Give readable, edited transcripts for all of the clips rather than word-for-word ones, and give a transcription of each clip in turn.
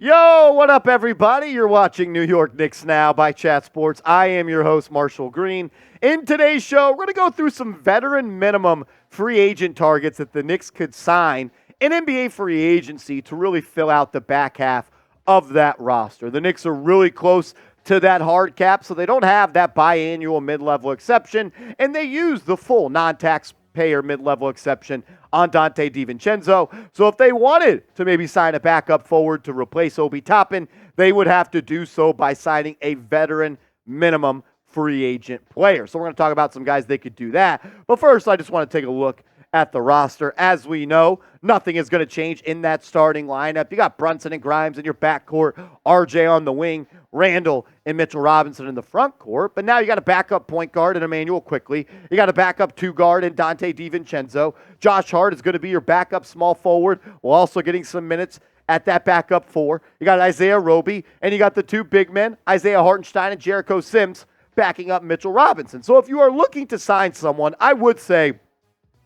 Yo, what up, everybody? You're watching New York Knicks Now by Chat Sports. I am your host, JaMychal Green. In today's show, we're going to go through some veteran minimum free agent targets that the Knicks could sign in NBA free agency to really fill out the back half of that roster. The Knicks are really close to that hard cap, so they don't have that biannual mid-level exception, and they use the full non-taxpayer mid-level exception on Donte DiVincenzo. So if they wanted to maybe sign a backup forward to replace Obi Toppin, they would have to do so by signing a veteran minimum free agent player. So we're going to talk about some guys they could do that. But first, I just want to take a look at the roster. As we know, nothing is going to change in that starting lineup. You got Brunson and Grimes in your backcourt, RJ on the wing, Randall and Mitchell Robinson in the front court. But now you got a backup point guard in Emmanuel Quickly. You got a backup two guard in Donte DiVincenzo. Josh Hart is going to be your backup small forward, while also getting some minutes at that backup four. You got Isaiah Roby, and you got the two big men, Isaiah Hartenstein and Jericho Sims, backing up Mitchell Robinson. So if you are looking to sign someone, I would say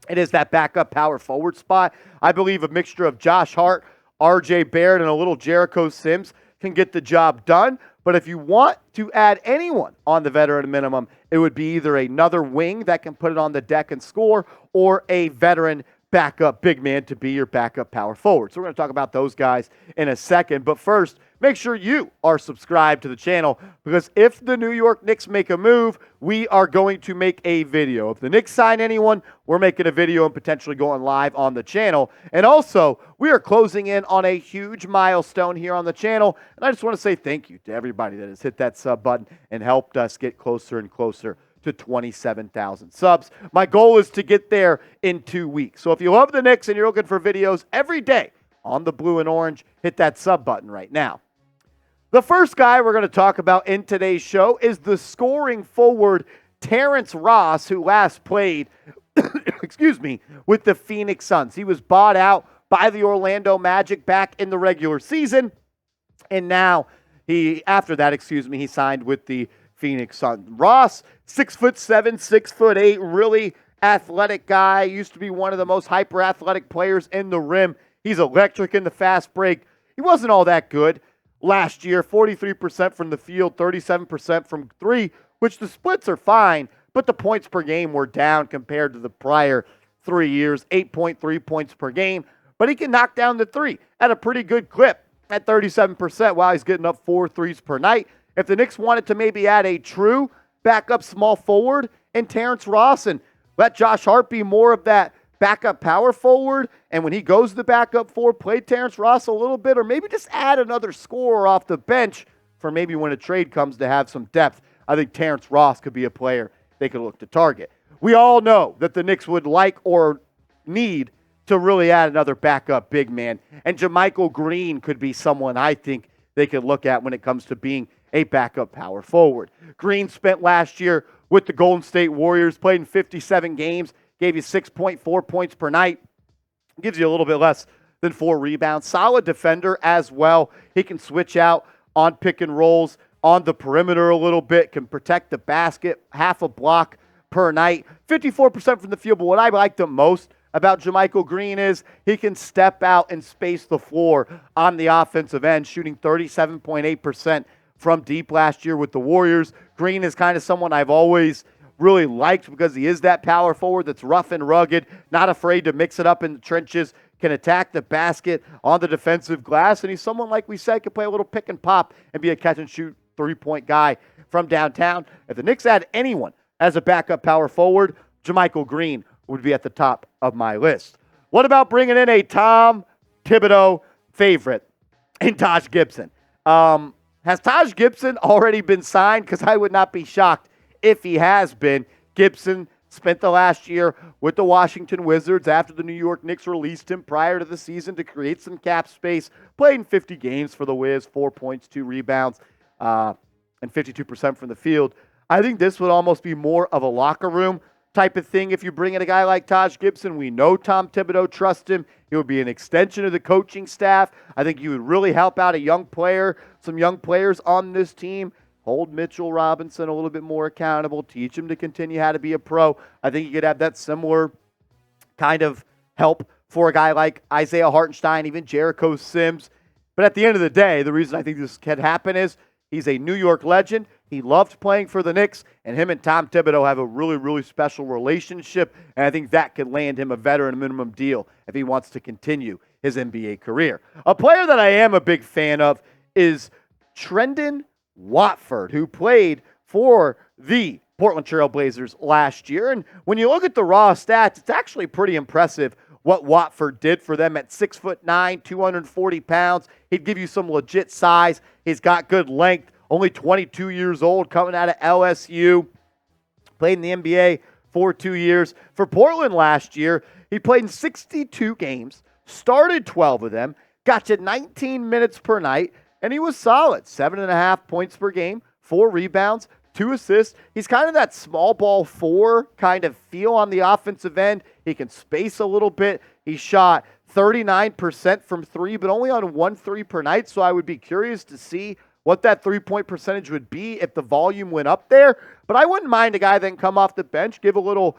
it is that backup power forward spot. I believe a mixture of Josh Hart, RJ Barrett, and a little Jericho Sims can get the job done. But if you want to add anyone on the veteran minimum, it would be either another wing that can put it on the deck and score, or a veteran backup big man to be your backup power forward. So we're going to talk about those guys in a second. But first, make sure you are subscribed to the channel, because if the New York Knicks make a move, we are going to make a video. If the Knicks sign anyone, we're making a video and potentially going live on the channel. And also, we are closing in on a huge milestone here on the channel. And I just want to say thank you to everybody that has hit that sub button and helped us get closer and closer to 27,000 subs. My goal is to get there in 2 weeks. So if you love the Knicks and you're looking for videos every day on the blue and orange, hit that sub button right now. The first guy we're going to talk about in today's show is the scoring forward Terrence Ross, who last played with the Phoenix Suns. He was bought out by the Orlando Magic back in the regular season, and now he signed with the Phoenix Suns. Ross, 6'7", 6'8", really athletic guy. Used to be one of the most hyper-athletic players in the rim. He's electric in the fast break. He wasn't all that good last year. 43% from the field, 37% from three, which the splits are fine, but the points per game were down compared to the prior 3 years, 8.3 points per game. But he can knock down the three at a pretty good clip at 37% while he's getting up 4 threes per night. If the Knicks wanted to maybe add a true backup small forward in Terrence Ross and let Josh Hart be more of that backup power forward, and when he goes to the backup four, play Terrence Ross a little bit, or maybe just add another scorer off the bench for maybe when a trade comes to have some depth, I think Terrence Ross could be a player they could look to target. We all know that the Knicks would like or need to really add another backup big man, and JaMychal Green could be someone I think they could look at when it comes to being a backup power forward. Green spent last year with the Golden State Warriors, played in 57 games, gave you 6.4 points per night, gives you a little bit less than 4 rebounds. Solid defender as well. He can switch out on pick and rolls on the perimeter a little bit, can protect the basket, half a block per night, 54% from the field. But what I like the most about JaMychal Green is he can step out and space the floor on the offensive end, shooting 37.8% from deep last year with the Warriors. Green is kind of someone I've always really liked because he is that power forward that's rough and rugged, not afraid to mix it up in the trenches, can attack the basket on the defensive glass, and he's someone, like we said, can play a little pick and pop and be a catch-and-shoot three-point guy from downtown. If the Knicks add anyone as a backup power forward, JaMychal Green would be at the top of my list. What about bringing in a Tom Thibodeau favorite in Taj Gibson? Has Taj Gibson already been signed? Because I would not be shocked if he has been. Gibson spent the last year with the Washington Wizards after the New York Knicks released him prior to the season to create some cap space. Played in 50 games for the Wiz, 4 points, 2 rebounds, and 52% from the field. I think this would almost be more of a locker room type of thing if you bring in a guy like Taj Gibson. We know Tom Thibodeau trusts him. He would be an extension of the coaching staff. I think you would really help out a young player, some young players on this team. Hold Mitchell Robinson a little bit more accountable. Teach him to continue how to be a pro. I think you could have that similar kind of help for a guy like Isaiah Hartenstein, even Jericho Sims. But at the end of the day, the reason I think this can happen is he's a New York legend. He loved playing for the Knicks, and him and Tom Thibodeau have a really, really special relationship, and I think that could land him a veteran minimum deal if he wants to continue his NBA career. A player that I am a big fan of is Trendon Watford, who played for the Portland Trail Blazers last year. And when you look at the raw stats, it's actually pretty impressive what Watford did for them at 6'9", 240 pounds. He'd give you some legit size. He's got good length, only 22 years old, coming out of LSU. Played in the NBA for 2 years. For Portland last year, he played in 62 games, started 12 of them, got to 19 minutes per night, and he was solid. 7.5 points per game, 4 rebounds, 2 assists. He's kind of that small ball 4 kind of feel on the offensive end. He can space a little bit. He shot 39% from 3, but only on 1 3 per night, so I would be curious to see what that 3-point percentage would be if the volume went up there. But I wouldn't mind a guy that can come off the bench, give a little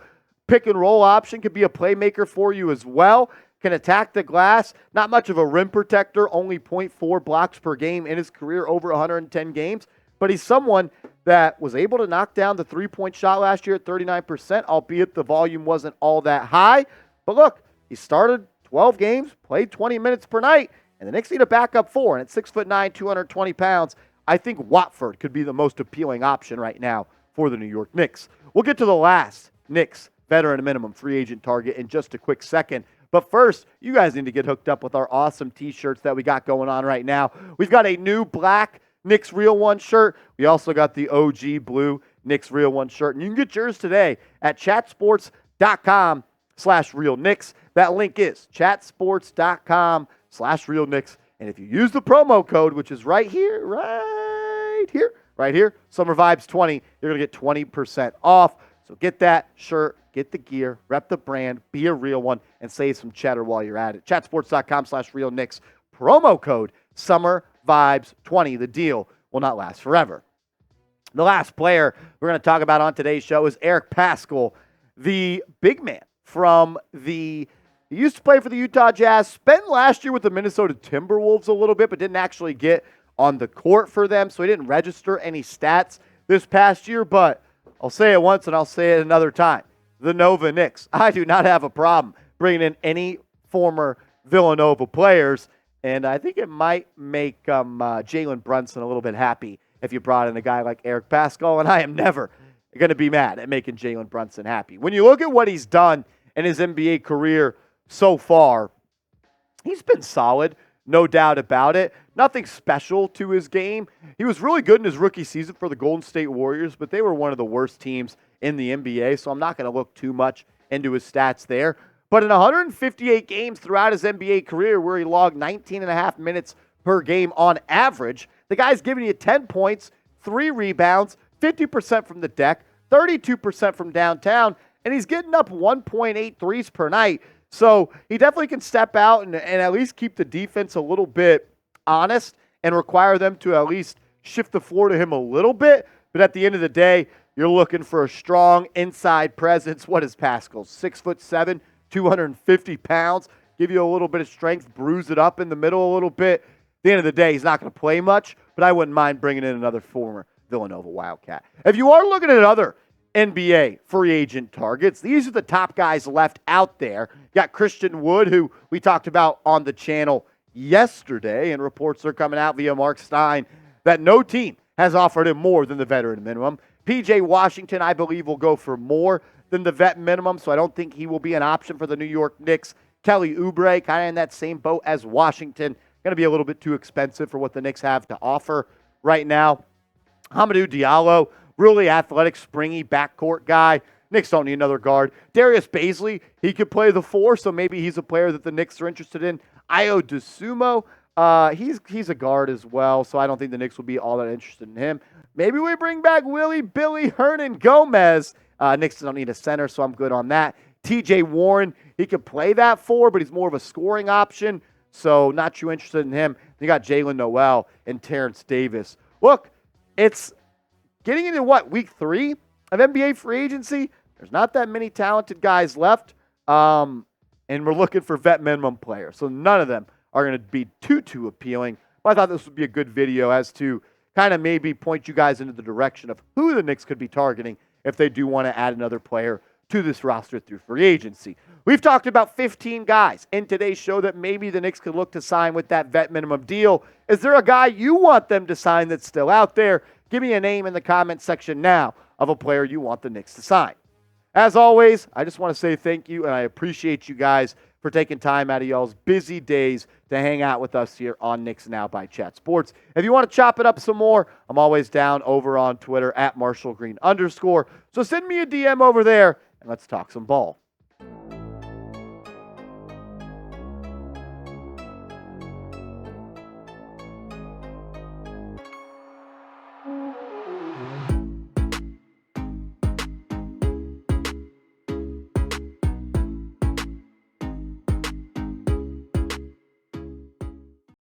pick and roll option, could be a playmaker for you as well, can attack the glass. Not much of a rim protector, only 0.4 blocks per game in his career, over 110 games. But he's someone that was able to knock down the 3-point shot last year at 39%, albeit the volume wasn't all that high. But look, he started 12 games, played 20 minutes per night, and the Knicks need a backup 4. And at 6'9", 220 pounds, I think Watford could be the most appealing option right now for the New York Knicks. We'll get to the last Knicks veteran minimum free agent target in just a quick second. But first, you guys need to get hooked up with our awesome t-shirts that we got going on right now. We've got a new black Knicks Real One shirt. We also got the OG blue Knicks Real One shirt. And you can get yours today at chatsports.com/realknicks. That link is chatsports.com/realknicks. And if you use the promo code, which is right here, Summer Vibes 20, you're going to get 20% off. So get that shirt, get the gear, rep the brand, be a real one, and save some cheddar while you're at it. Chatsports.com/realknicks. Promo code Summer Vibes 20. The deal will not last forever. The last player we're going to talk about on today's show is Eric Paschall, the big man from he used to play for the Utah Jazz, spent last year with the Minnesota Timberwolves a little bit, but didn't actually get on the court for them, so he didn't register any stats this past year. But I'll say it once and I'll say it another time. The Nova Knicks. I do not have a problem bringing in any former Villanova players, and I think it might make Jalen Brunson a little bit happy if you brought in a guy like Eric Paschall, and I am never going to be mad at making Jalen Brunson happy. When you look at what he's done in his NBA career so far, he's been solid, no doubt about it. Nothing special to his game. He was really good in his rookie season for the Golden State Warriors, but they were one of the worst teams in the NBA, so I'm not going to look too much into his stats there. But in 158 games throughout his NBA career, where he logged 19.5 minutes per game on average, the guy's giving you 10 points, 3 rebounds, 50% from the deck, 32% from downtown, and he's getting up 1.8 threes per night. So he definitely can step out and at least keep the defense a little bit honest and require them to at least shift the floor to him a little bit. But at the end of the day, you're looking for a strong inside presence. What is Paschall? 6'7", 250 pounds. Give you a little bit of strength, bruise it up in the middle a little bit. At the end of the day, he's not going to play much, but I wouldn't mind bringing in another former Villanova Wildcat. If you are looking at other NBA free agent targets, these are the top guys left out there. You got Christian Wood, who we talked about on the channel yesterday, and reports are coming out via Mark Stein that no team has offered him more than the veteran minimum. PJ Washington, I believe, will go for more than the vet minimum, so I don't think he will be an option for the New York Knicks. Kelly Oubre, kind of in that same boat as Washington, going to be a little bit too expensive for what the Knicks have to offer right now. Hamidou Diallo, really athletic, springy backcourt guy. Knicks don't need another guard. Darius Bazley, he could play the 4, so maybe he's a player that the Knicks are interested in. Ayo Dosunmu, he's a guard as well, so I don't think the Knicks will be all that interested in him. Maybe we bring back Willy Hernangomez. Knicks don't need a center, so I'm good on that. TJ Warren, he could play that 4, but he's more of a scoring option, so not too interested in him. You got Jaylen Nowell and Terence Davis. Look, it's getting into week 3 of NBA free agency. There's not that many talented guys left, and we're looking for vet minimum players. So none of them are going to be too appealing. But I thought this would be a good video as to kind of maybe point you guys into the direction of who the Knicks could be targeting if they do want to add another player to this roster through free agency. We've talked about 15 guys in today's show that maybe the Knicks could look to sign with that vet minimum deal. Is there a guy you want them to sign that's still out there? Give me a name in the comment section now of a player you want the Knicks to sign. As always, I just want to say thank you, and I appreciate you guys for taking time out of y'all's busy days to hang out with us here on Knicks Now by Chat Sports. If you want to chop it up some more, I'm always down over on Twitter at @MarshallGreen_. So send me a DM over there, and let's talk some ball.